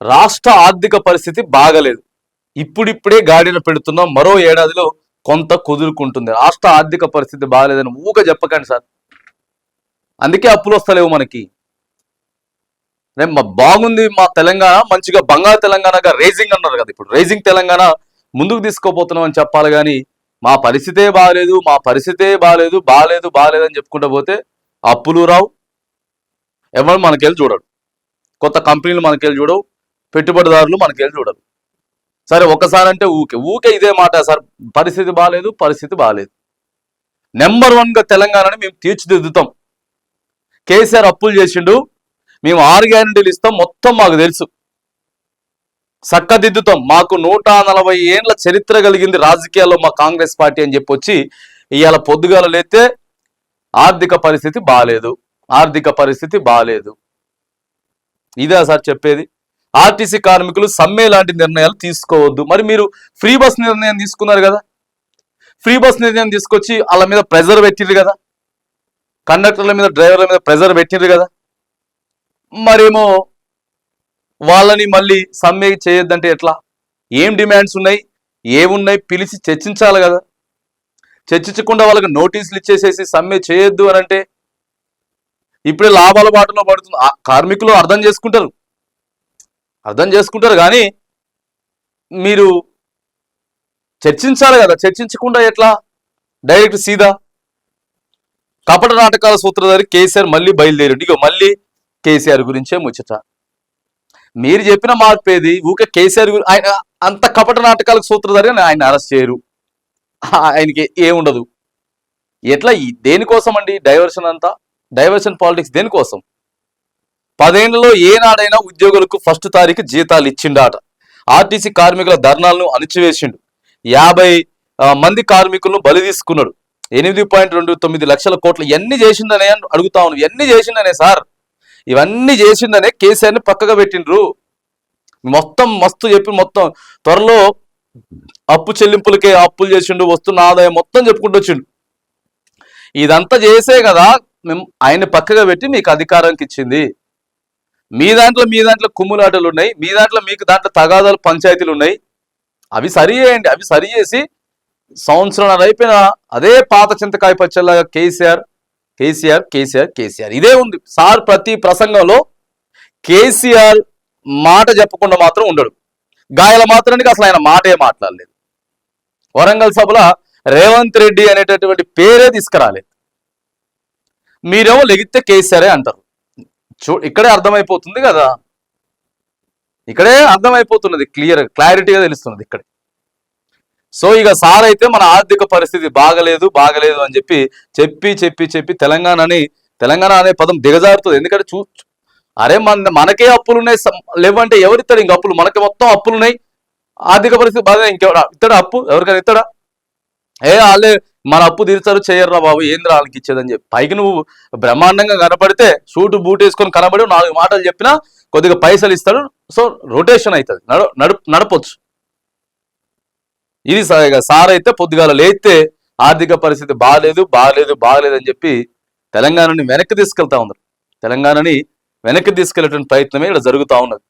రాష్ట్ర ఆర్థిక పరిస్థితి బాగలేదు. ఇప్పుడిప్పుడే గాడిన పెడుతున్నాం, మరో ఏడాదిలో కొంత కుదురుకుంటుంది. రాష్ట్ర ఆర్థిక పరిస్థితి బాగలేదని ఊగా చెప్పకండి సార్. అందుకే అప్పులు వస్తలేవు మనకి. బాగుంది మా తెలంగాణ, మంచిగా బంగారు తెలంగాణగా రైజింగ్ అన్నారు కదా, ఇప్పుడు రైజింగ్ తెలంగాణ ముందుకు తీసుకోపోతున్నాం అని చెప్పాలి. కానీ మా పరిస్థితే బాగలేదు, మా పరిస్థితే బాగలేదు, బాగలేదు బాగలేదు అని చెప్పుకుంటూ పోతే అప్పులు రావు, ఎవరు మనకెళ్ళి చూడరు, కొత్త కంపెనీలు మనకెళ్ళి చూడవు, పెట్టుబడిదారులు మనకెళ్ళి చూడరు. సరే ఒకసారి అంటే ఊకే ఊకే ఇదే మాట సార్, పరిస్థితి బాగాలేదు, పరిస్థితి బాగాలేదు. నెంబర్ 1గా తెలంగాణని మేము తీర్చిదిద్దుతాం. కేసీఆర్ అప్పులు చేసిండు, మేము 6 గ్యారెంటీలు ఇస్తాం, మొత్తం మాకు తెలుసు, చక్కదిద్దుతాం. మాకు 140 ఏండ్ల చరిత్ర కలిగింది రాజకీయాల్లో మా కాంగ్రెస్ పార్టీ అని చెప్పొచ్చి ఇవాళ పొద్దుగాల లేతే ఆర్థిక పరిస్థితి బాగాలేదు, ఆర్థిక పరిస్థితి బాగాలేదు. ఇదే సార్ చెప్పేది. ఆర్టీసీ కార్మికులు సమ్మె లాంటి నిర్ణయాలు తీసుకోవద్దు. మరి మీరు ఫ్రీ బస్ నిర్ణయం తీసుకున్నారు కదా, ఫ్రీ బస్ నిర్ణయం తీసుకొచ్చి వాళ్ళ మీద ప్రెజర్ పెట్టిండ్రు కదా, కండక్టర్ల మీద డ్రైవర్ల మీద ప్రెజర్ పెట్టిండ్రు కదా, మరేమో వాళ్ళని మళ్ళీ సమ్మె చేయొద్దంటే ఎట్లా? ఏం డిమాండ్స్ ఉన్నాయి, ఏమున్నాయి పిలిచి చర్చించాలి కదా. చర్చించకుండా వాళ్ళకి నోటీసులు ఇచ్చేసేసి సమ్మె చేయొద్దు అని అంటే ఇప్పుడే లాభాల బాటలో పడుతుంది. కార్మికులు అర్థం చేసుకుంటారు కానీ మీరు చర్చించాలి కదా. చర్చించకుండా ఎట్లా? డైరెక్ట్ సీదా కపట నాటకాల సూత్రధారి కేసీఆర్ మళ్ళీ బయలుదేరండి. ఇగో మళ్ళీ కేసీఆర్ గురించే ముచ్చట. మీరు చెప్పిన మార్పేది ఊకే కేసీఆర్ ఆయన అంత కపట నాటకాలకు సూత్రధారి ఆయన అరెస్ట్ చేయరు, ఆయనకి ఏముండదు. ఎట్లా? దేనికోసం అండి డైవర్షన్ అంతా? డైవర్షన్ పాలిటిక్స్ దేనికోసం? 10 ఏళ్లలో ఏనాడైనా ఉద్యోగులకు 1వ తారీఖు జీతాలు ఇచ్చిండాట. ఆర్టీసీ కార్మికుల ధర్నాలను అణిచివేసిండు. 50 మంది కార్మికులను బలి తీసుకున్నాడు. 8.29 లక్షల కోట్లు. ఇవన్నీ చేసిందనే అడుగుతా ఉన్నాను. ఇవన్నీ చేసిందనే సార్, ఇవన్నీ చేసిందనే కేసీఆర్ని పక్కగా పెట్టిండ్రు. మొత్తం మస్తు చెప్పి మొత్తం త్వరలో అప్పు చెల్లింపులకే అప్పులు చేసిండు, వస్తున్న ఆదాయం మొత్తం చెప్పుకుంటూ వచ్చిండు. ఇదంతా చేసే కదా మేము ఆయన పక్కగా పెట్టి మీకు అధికారానికి ఇచ్చింది. మీ దాంట్లో కుమ్ములాటలు ఉన్నాయి, మీ దాంట్లో మీకు దాంట్లో తగాదాలు పంచాయతీలు ఉన్నాయి. అవి సరి చేయండి. అవి సరి చేసి సంవత్సరం అయిపోయిన అదే పాత చింతకాయ పచ్చలాగా కేసీఆర్ కేసీఆర్ కేసీఆర్ కేసీఆర్ ఇదే ఉంది సార్. ప్రతి ప్రసంగంలో కేసీఆర్ మాట చెప్పకుండా మాత్రం ఉండడు. గాయాల మాత్రానికి అసలు ఆయన మాటే మాట్లాడలేదు. వరంగల్ సభలో రేవంత్ రెడ్డి అనేటటువంటి పేరే తీసుకురాలేదు. మీరేమో లెగితే కేసీఆరే అంటారు. ఇక్కడే అర్థమైపోతుంది కదా, ఇక్కడే అర్థమైపోతున్నది, క్లారిటీగా తెలుస్తున్నది ఇక్కడే. సో ఇక సార్ అయితే మన ఆర్థిక పరిస్థితి బాగలేదు అని చెప్పి తెలంగాణ అనే పదం దిగజారుతుంది. ఎందుకంటే అరే మనకే అప్పులు ఉన్నాయి, లేవంటే ఎవరిస్తాడు ఇంక అప్పులు? మనకి మొత్తం అప్పులు ఉన్నాయి, ఆర్థిక పరిస్థితి బాగా, ఇంకెవరు ఇస్తాడా అప్పు? ఎవరికైనా ఇస్తాడా? వాళ్ళే మన అప్పు తీర్చారు, చేయర్రా బాబు, ఏంద్రా వాళ్ళకి ఇచ్చేదని చెప్పి పైకి నువ్వు బ్రహ్మాండంగా కనపడితే సూటు బూట్ వేసుకొని కనబడి 4 మాటలు చెప్పినా కొద్దిగా పైసలు ఇస్తాడు. సో రొటేషన్ అవుతుంది, నడపొచ్చు. ఇది సార్ అయితే పొద్దుగాల లేస్తే ఆర్థిక పరిస్థితి బాగలేదు అని చెప్పి తెలంగాణని వెనక్కి తీసుకెళ్తా ఉన్నారు. తెలంగాణని వెనక్కి తీసుకెళ్లేటువంటి ప్రయత్నమే ఇక్కడ జరుగుతూ ఉన్నది.